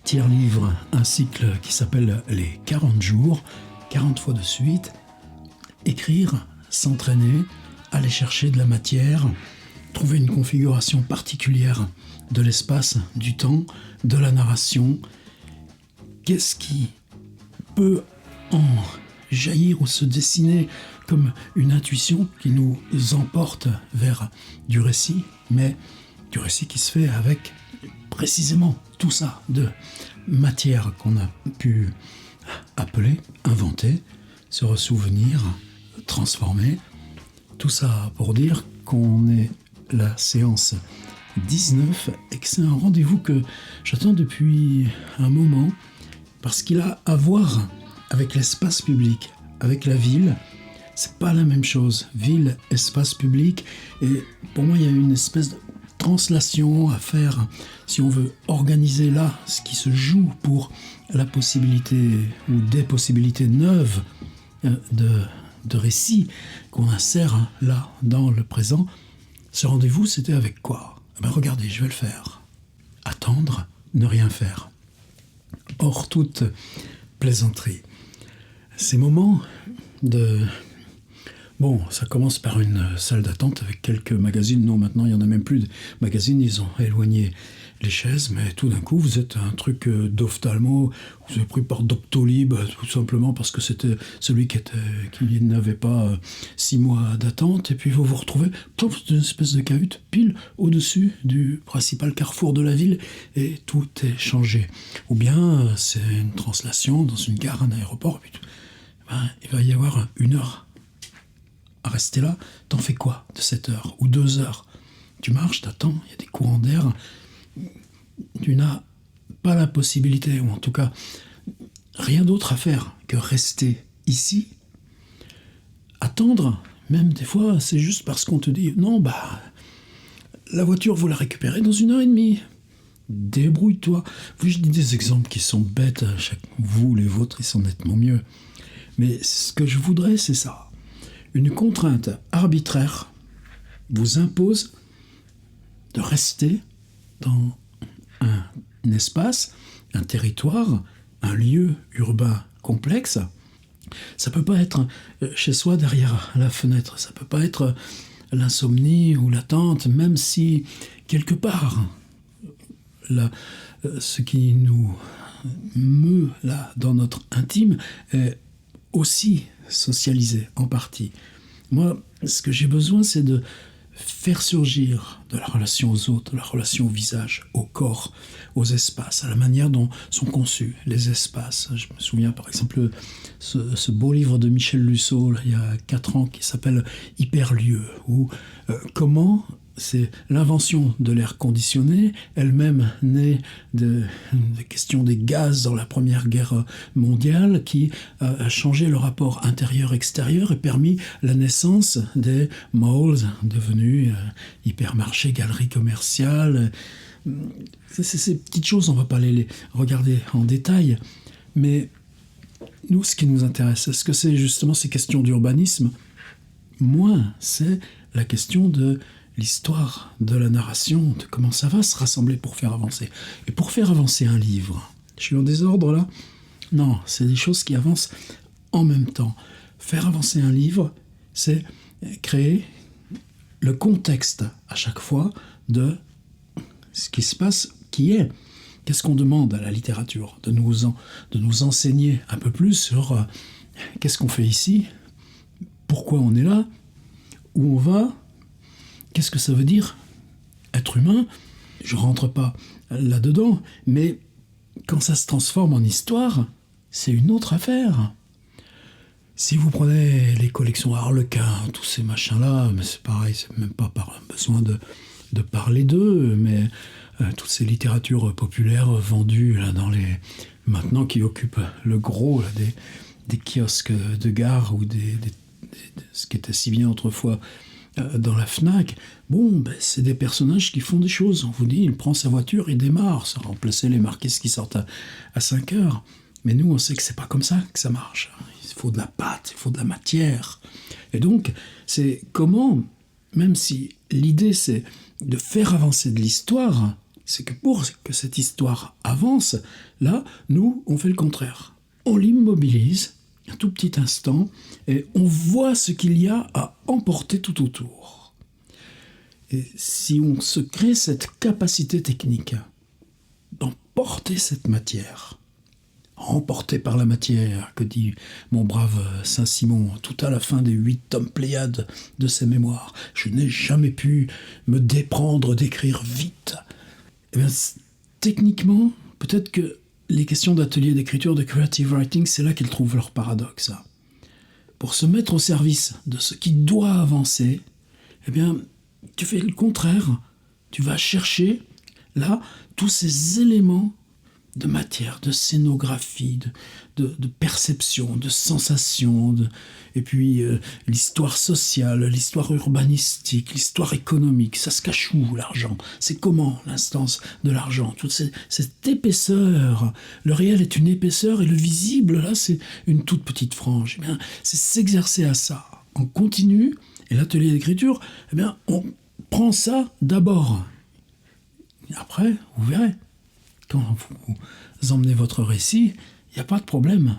tire-livre, un cycle qui s'appelle les 40 jours, 40 fois de suite. Écrire, s'entraîner, aller chercher de la matière, trouver une configuration particulière de l'espace, du temps, de la narration. Qu'est-ce qui peut en jaillir ou se dessiner comme une intuition qui nous emporte vers du récit, mais du récit qui se fait avec précisément tout ça de matière qu'on a pu appeler, inventer, se ressouvenir, transformer. Tout ça pour dire qu'on est la séance 19 et que c'est un rendez-vous que j'attends depuis un moment parce qu'il a à voir avec l'espace public, avec la ville. C'est pas la même chose, ville, espace public, et pour moi il y a une espèce de translation à faire si on veut organiser là ce qui se joue pour la possibilité ou des possibilités neuves de récits qu'on insère là dans le présent. Ce rendez-vous, c'était avec quoi ? Regardez, je vais le faire. Attendre, ne rien faire. Hors toute plaisanterie. Ces moments de... Bon, ça commence par une salle d'attente avec quelques magazines. Non, maintenant, il n'y en a même plus de magazines. Ils ont éloigné les chaises. Mais tout d'un coup, vous êtes un truc d'ophtalmo. Vous avez pris par Doctolib, tout simplement parce que c'était celui qui n'avait pas 6 mois d'attente. Et puis, vous vous retrouvez dans une espèce de cahute pile au-dessus du principal carrefour de la ville. Et tout est changé. Ou bien, c'est une translation dans une gare, un aéroport. Et puis, il va y avoir 1 heure à rester là. T'en fais quoi de cette heure ou 2 heures? Tu marches, t'attends, il y a des courants d'air. Tu n'as pas la possibilité, ou en tout cas rien d'autre à faire que rester ici. Attendre, même des fois, c'est juste parce qu'on te dit non, la voiture, vous la récupérez dans 1h30. Débrouille-toi. Je dis des exemples qui sont bêtes, vous, les vôtres, ils sont nettement mieux. Mais ce que je voudrais, c'est ça. Une contrainte arbitraire vous impose de rester dans un espace, un territoire, un lieu urbain complexe. Ça peut pas être chez soi derrière la fenêtre, ça peut pas être l'insomnie ou l'attente, même si quelque part ce qui nous meut là dans notre intime est aussi socialisé en partie. Moi, ce que j'ai besoin, c'est de faire surgir de la relation aux autres, de la relation au visage, au corps, aux espaces, à la manière dont sont conçus les espaces. Je me souviens par exemple ce beau livre de Michel Lusso, il y a 4 ans, qui s'appelle « Hyperlieu », où comment c'est l'invention de l'air conditionné, elle-même née de questions des gaz dans la Première Guerre mondiale, qui a changé le rapport intérieur-extérieur et permis la naissance des malls devenus hypermarchés, galeries commerciales. Ces petites choses, on ne va pas les regarder en détail, mais nous, ce qui nous intéresse, est-ce que c'est justement ces questions d'urbanisme ? Moins, c'est la question de l'histoire de la narration, de comment ça va se rassembler pour faire avancer. Et pour faire avancer un livre, je suis en désordre là ? Non, c'est des choses qui avancent en même temps. Faire avancer un livre, c'est créer le contexte à chaque fois de ce qui se passe, qui est. Qu'est-ce qu'on demande à la littérature ? De nous enseigner un peu plus sur qu'est-ce qu'on fait ici, pourquoi on est là, où on va. Qu'est-ce que ça veut dire être humain ? Je ne rentre pas là-dedans, mais quand ça se transforme en histoire, c'est une autre affaire. Si vous prenez les collections Harlequin, tous ces machins-là, mais c'est pareil, c'est même pas par besoin de parler d'eux, mais toutes ces littératures populaires vendues là, maintenant qui occupent le gros là, des kiosques de gare ou ce qui était si bien autrefois dans la Fnac, c'est des personnages qui font des choses. On vous dit, il prend sa voiture et démarre. Ça remplaçait les marquises qui sortent à 5 heures. Mais nous, on sait que c'est pas comme ça que ça marche. Il faut de la pâte, il faut de la matière. Et donc, c'est comment, même si l'idée c'est de faire avancer de l'histoire, c'est que pour que cette histoire avance, là, nous, on fait le contraire. On l'immobilise un tout petit instant et on voit ce qu'il y a à emporter tout autour. Et si on se crée cette capacité technique d'emporter cette matière, emporté par la matière, que dit mon brave Saint-Simon, tout à la fin des 8 tomes Pléiades de ses mémoires. Je n'ai jamais pu me déprendre d'écrire vite. Eh bien, techniquement, peut-être que les questions d'atelier d'écriture, de creative writing, c'est là qu'ils trouvent leur paradoxe. Pour se mettre au service de ce qui doit avancer, eh bien, tu fais le contraire. Tu vas chercher, là, tous ces éléments de matière, de scénographie, de perception, de sensation, et puis l'histoire sociale, l'histoire urbanistique, l'histoire économique. Ça se cache où, l'argent? C'est comment l'instance de l'argent? Toute cette épaisseur. Le réel est une épaisseur et le visible, là, c'est une toute petite frange. Eh bien, c'est s'exercer à ça. On continue, et l'atelier d'écriture, eh bien, on prend ça d'abord. Et après, vous verrez. Quand vous emmenez votre récit, il n'y a pas de problème.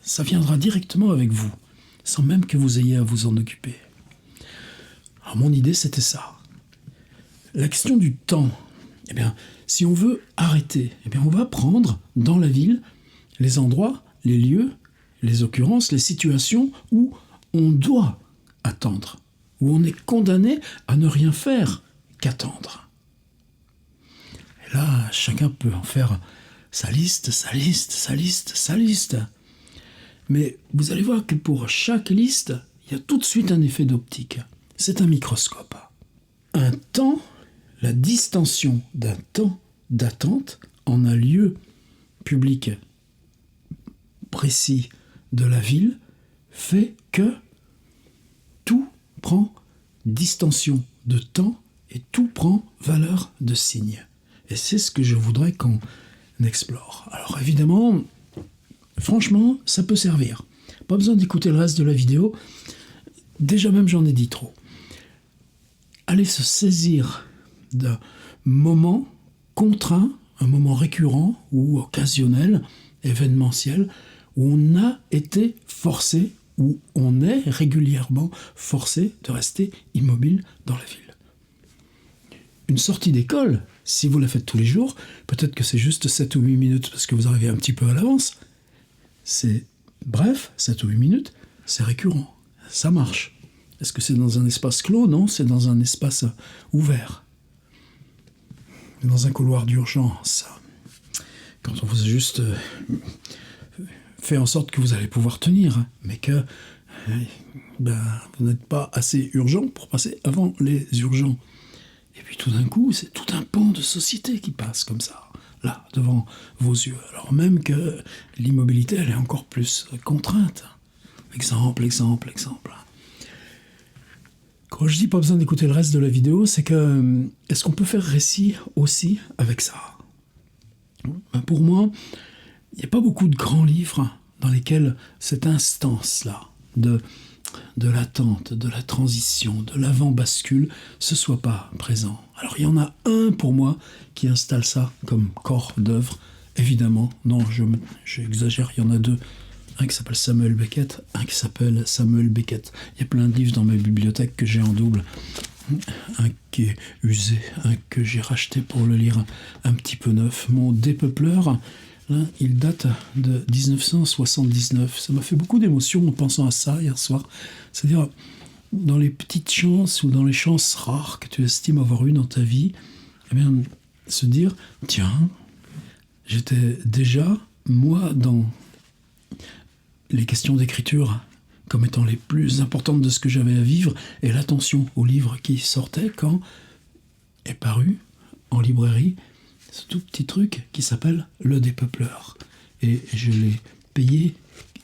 Ça viendra directement avec vous, sans même que vous ayez à vous en occuper. Alors mon idée, c'était ça. La question du temps, eh bien, si on veut arrêter, eh bien, on va prendre dans la ville les endroits, les lieux, les occurrences, les situations où on doit attendre, où on est condamné à ne rien faire qu'attendre. Là, chacun peut en faire sa liste. Mais vous allez voir que pour chaque liste, il y a tout de suite un effet d'optique. C'est un microscope. Un temps, la distension d'un temps d'attente en un lieu public précis de la ville fait que tout prend distension de temps et tout prend valeur de signe. Et c'est ce que je voudrais qu'on explore. Alors évidemment, franchement, ça peut servir. Pas besoin d'écouter le reste de la vidéo. Déjà même, j'en ai dit trop. Allez se saisir d'un moment contraint, un moment récurrent ou occasionnel, événementiel, où on a été forcé, où on est régulièrement forcé de rester immobile dans la ville. Une sortie d'école, si vous la faites tous les jours, peut-être que c'est juste 7 ou 8 minutes parce que vous arrivez un petit peu à l'avance. C'est bref, 7 ou 8 minutes, c'est récurrent, ça marche. Est-ce que c'est dans un espace clos? Non, c'est dans un espace ouvert. Dans un couloir d'urgence. Quand on vous a juste fait en sorte que vous allez pouvoir tenir, mais que vous n'êtes pas assez urgent pour passer avant les urgents. Et puis tout d'un coup, c'est tout un pan de société qui passe comme ça, là, devant vos yeux. Alors même que l'immobilité, elle est encore plus contrainte. Exemple. Quand je dis pas besoin d'écouter le reste de la vidéo, c'est que, est-ce qu'on peut faire récit aussi avec ça? Pour moi, il n'y a pas beaucoup de grands livres dans lesquels cette instance-là de l'attente, de la transition, de l'avant-bascule, ce soit pas présent. Alors il y en a un pour moi qui installe ça comme corps d'œuvre, évidemment. Non, j'exagère, il y en a deux. Un qui s'appelle Samuel Beckett, un qui s'appelle Samuel Beckett. Il y a plein de livres dans ma bibliothèque que j'ai en double. Un qui est usé, un que j'ai racheté pour le lire un petit peu neuf. Mon Dépeupleur, là, il date de 1979. Ça m'a fait beaucoup d'émotion en pensant à ça hier soir. C'est-à-dire, dans les petites chances ou dans les chances rares que tu estimes avoir eues dans ta vie, eh bien, se dire, tiens, j'étais déjà, moi, dans les questions d'écriture comme étant les plus importantes de ce que j'avais à vivre, et l'attention au livre qui sortait quand est paru en librairie ce tout petit truc qui s'appelle Le Dépeupleur. Et je l'ai payé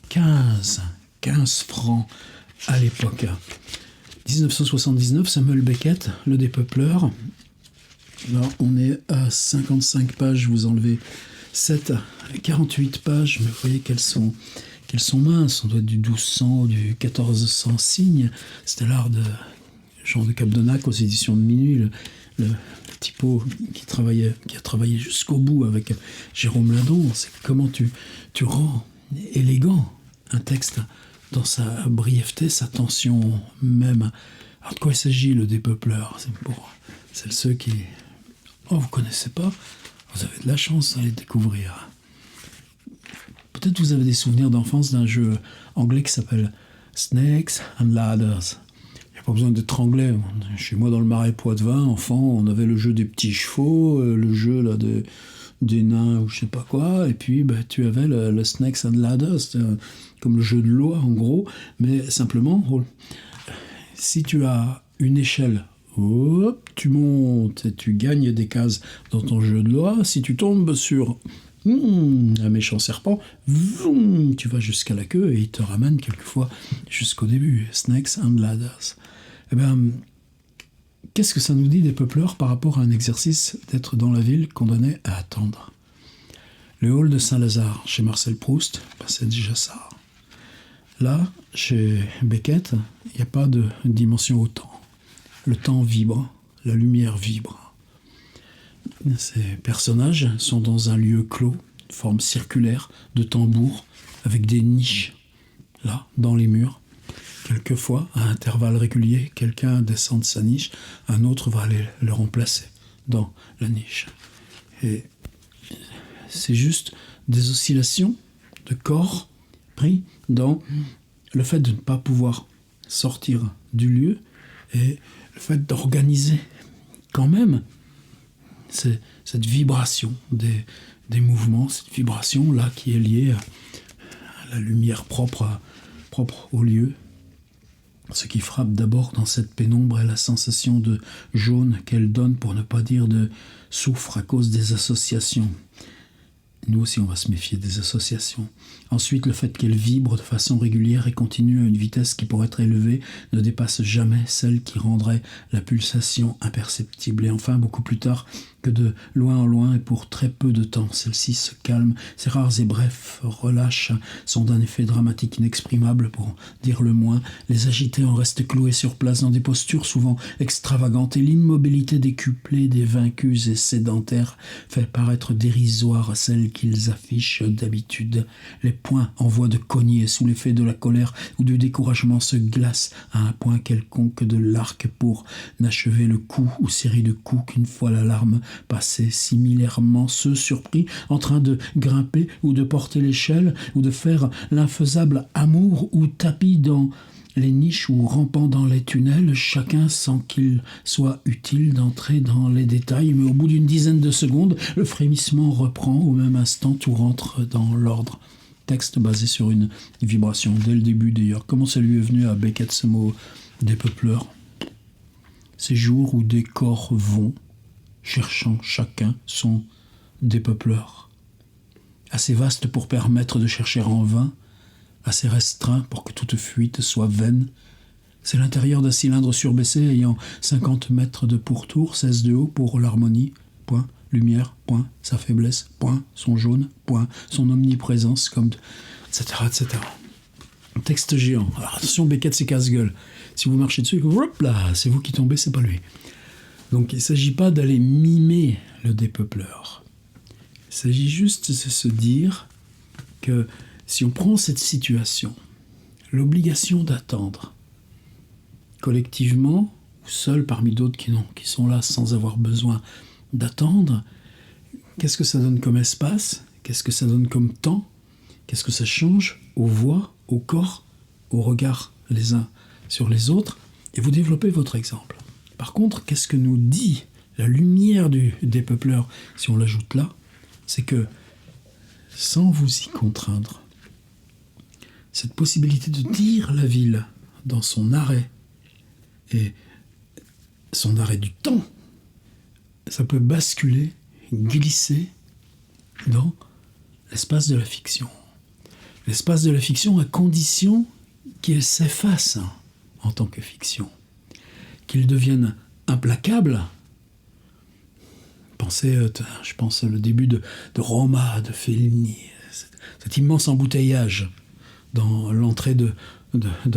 15 francs à l'époque. 1979, Samuel Beckett, Le Dépeupleur. Là, on est à 55 pages, vous enlevez 7, 48 pages, mais vous voyez qu'elles sont minces, on doit être du 1200 ou du 1400 signes. C'était l'art de Jean de Capdenac aux éditions de Minuit, le typo qui a travaillé jusqu'au bout avec Jérôme Ladon, c'est comment tu rends élégant un texte dans sa brièveté, sa tension même. Alors de quoi il s'agit, le dépeupleur? C'est pour ceux qui... vous connaissez pas, vous avez de la chance à les découvrir. Peut-être vous avez des souvenirs d'enfance d'un jeu anglais qui s'appelle Snakes and Ladders. Il n'y a pas besoin d'être anglais. Chez moi, dans le Marais Poitevin, enfant, on avait le jeu des petits chevaux, le jeu là des nains ou je sais pas quoi, et puis tu avais le Snakes and Ladders, c'était comme le jeu de loi en gros, mais simplement, si tu as une échelle, hop, tu montes et tu gagnes des cases dans ton jeu de loi. Si tu tombes sur un méchant serpent, tu vas jusqu'à la queue et il te ramène quelquefois jusqu'au début. Snakes and Ladders. Eh bien, qu'est-ce que ça nous dit des peupleurs par rapport à un exercice d'être dans la ville condamné à attendre? Le hall de Saint-Lazare, chez Marcel Proust, c'est déjà ça. Là, chez Beckett, il n'y a pas de dimension au temps. Le temps vibre, la lumière vibre. Ces personnages sont dans un lieu clos, forme circulaire, de tambour, avec des niches, là, dans les murs. Quelquefois, à intervalles réguliers, quelqu'un descend de sa niche, un autre va aller le remplacer dans la niche. Et c'est juste des oscillations de corps pris dans le fait de ne pas pouvoir sortir du lieu et le fait d'organiser quand même cette vibration des mouvements, cette vibration-là qui est liée à la lumière propre au lieu. Ce qui frappe d'abord dans cette pénombre est la sensation de jaune qu'elle donne, pour ne pas dire de soufre, à cause des associations. Nous aussi, on va se méfier des associations. Ensuite, le fait qu'elle vibre de façon régulière et continue à une vitesse qui, pour être élevée, ne dépasse jamais celle qui rendrait la pulsation imperceptible. Et enfin, beaucoup plus tard, que de loin en loin et pour très peu de temps, celle-ci se calme. Ces rares et brefs relâches sont d'un effet dramatique inexprimable, pour dire le moins. Les agités en restent cloués sur place dans des postures souvent extravagantes, et l'immobilité décuplée des vaincus et sédentaires fait paraître dérisoire celle qu'ils affichent d'habitude. Les poings en voie de cogner sous l'effet de la colère ou du découragement se glacent à un point quelconque de l'arc pour n'achever le coup ou série de coups qu'une fois l'alarme passée. Similairement, ceux surpris en train de grimper ou de porter l'échelle ou de faire l'infaisable amour ou tapis dans les niches ou rampant dans les tunnels, chacun sans qu'il soit utile d'entrer dans les détails, mais au bout d'une dizaine de secondes, le frémissement reprend, au même instant tout rentre dans l'ordre. Texte basé sur une vibration, dès le début d'ailleurs. Comment ça lui est venu à Beckett ce mot dépeupleur? Ces jours où des corps vont, cherchant chacun son dépeupleur. Assez vaste pour permettre de chercher en vain, assez restreint pour que toute fuite soit vaine. C'est l'intérieur d'un cylindre surbaissé ayant 50 mètres de pourtour, 16 de haut pour l'harmonie, point, lumière, point, sa faiblesse, point, son jaune, point, son omniprésence, comme, etc., etc. Texte géant. Alors attention, Beckett, c'est casse-gueule. Si vous marchez dessus, hop là, c'est vous qui tombez, c'est pas lui. Donc il ne s'agit pas d'aller mimer le dépeupleur. Il s'agit juste de se dire que si on prend cette situation, l'obligation d'attendre, collectivement ou seul parmi d'autres qui sont là sans avoir besoin d'attendre, qu'est-ce que ça donne comme espace? Qu'est-ce que ça donne comme temps? Qu'est-ce que ça change aux voix, au corps, au regard les uns sur les autres? Et vous développez votre exemple. Par contre, qu'est-ce que nous dit la lumière du dépeupleur, si on l'ajoute là? C'est que, sans vous y contraindre, cette possibilité de dire la ville dans son arrêt, et son arrêt du temps, ça peut basculer, glisser dans l'espace de la fiction. L'espace de la fiction à condition qu'il s'efface en tant que fiction, qu'il devienne implacable. Je pense le début de Roma, de Fellini, cet immense embouteillage dans l'entrée de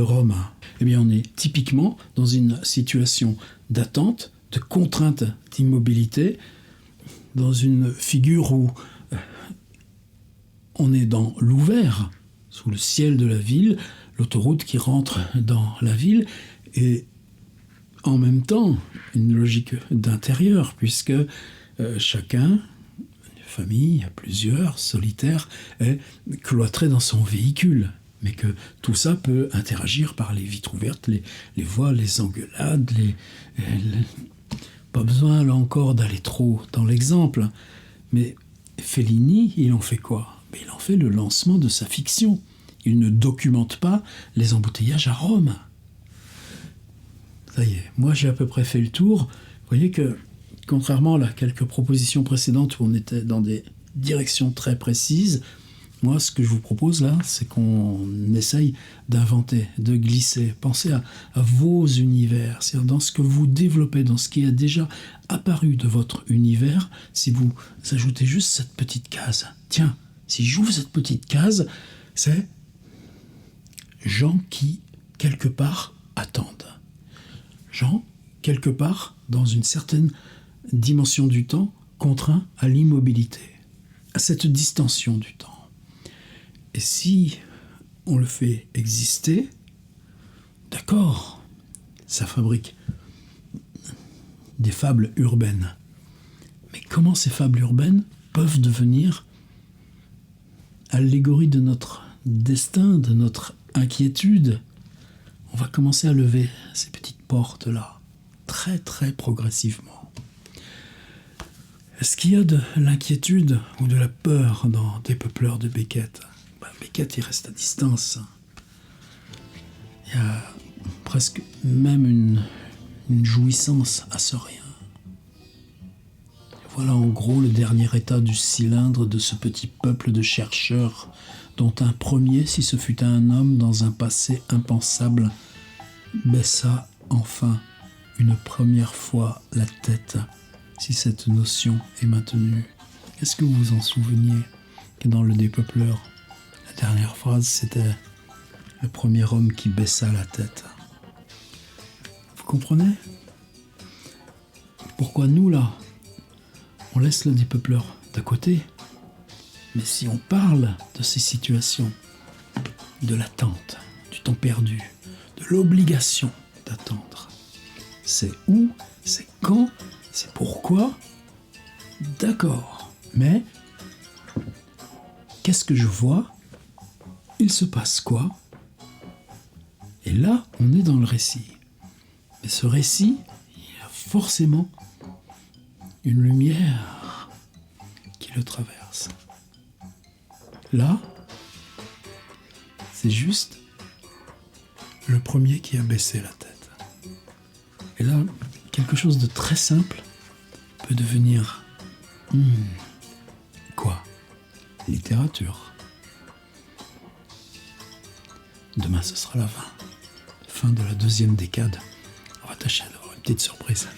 Rome. Eh bien, on est typiquement dans une situation d'attente de contrainte d'immobilité, dans une figure où on est dans l'ouvert, sous le ciel de la ville, l'autoroute qui rentre dans la ville, et en même temps une logique d'intérieur, puisque chacun, une famille, plusieurs, solitaires, est cloîtré dans son véhicule, mais que tout ça peut interagir par les vitres ouvertes, les voies, les engueulades, pas besoin là encore d'aller trop dans l'exemple, mais Fellini, il en fait quoi? Il en fait le lancement de sa fiction. Il ne documente pas les embouteillages à Rome. Ça y est, moi j'ai à peu près fait le tour. Vous voyez que, contrairement à quelques propositions précédentes où on était dans des directions très précises, moi ce que je vous propose là, c'est qu'on essaye d'inventer, de glisser. Pensez à vos univers, c'est-à-dire dans ce que vous développez, dans ce qui a déjà apparu de votre univers, si vous ajoutez juste cette petite case. Tiens, si j'ouvre cette petite case, c'est gens qui, quelque part, attendent. Gens, quelque part, dans une certaine dimension du temps, contraints à l'immobilité, à cette distension du temps. Et si on le fait exister, d'accord, ça fabrique des fables urbaines. Mais comment ces fables urbaines peuvent devenir allégorie de notre destin, de notre inquiétude? On va commencer à lever ces petites portes-là, très très progressivement. Est-ce qu'il y a de l'inquiétude ou de la peur dans Dépeupleur de Beckett? Beckett, il reste à distance. Il y a presque même une jouissance à ce rien. Voilà en gros le dernier état du cylindre de ce petit peuple de chercheurs, dont un premier, si ce fut un homme dans un passé impensable, baissa enfin une première fois la tête, si cette notion est maintenue. Est-ce que vous vous en souveniez que dans le Dépeupleur, la dernière phrase, c'était le premier homme qui baissa la tête? Vous comprenez? Pourquoi nous, là, on laisse le Dépeupleur d'à côté? Mais si on parle de ces situations, de l'attente, du temps perdu, de l'obligation d'attendre, c'est où, c'est quand, c'est pourquoi, d'accord. Mais qu'est-ce que je vois? Il se passe quoi? Et là, on est dans le récit. Mais ce récit, il y a forcément une lumière qui le traverse. Là, c'est juste le premier qui a baissé la tête. Et là, quelque chose de très simple peut devenir... quoi? Littérature. Demain, ce sera la fin de la deuxième décade. On va tâcher d'avoir une petite surprise.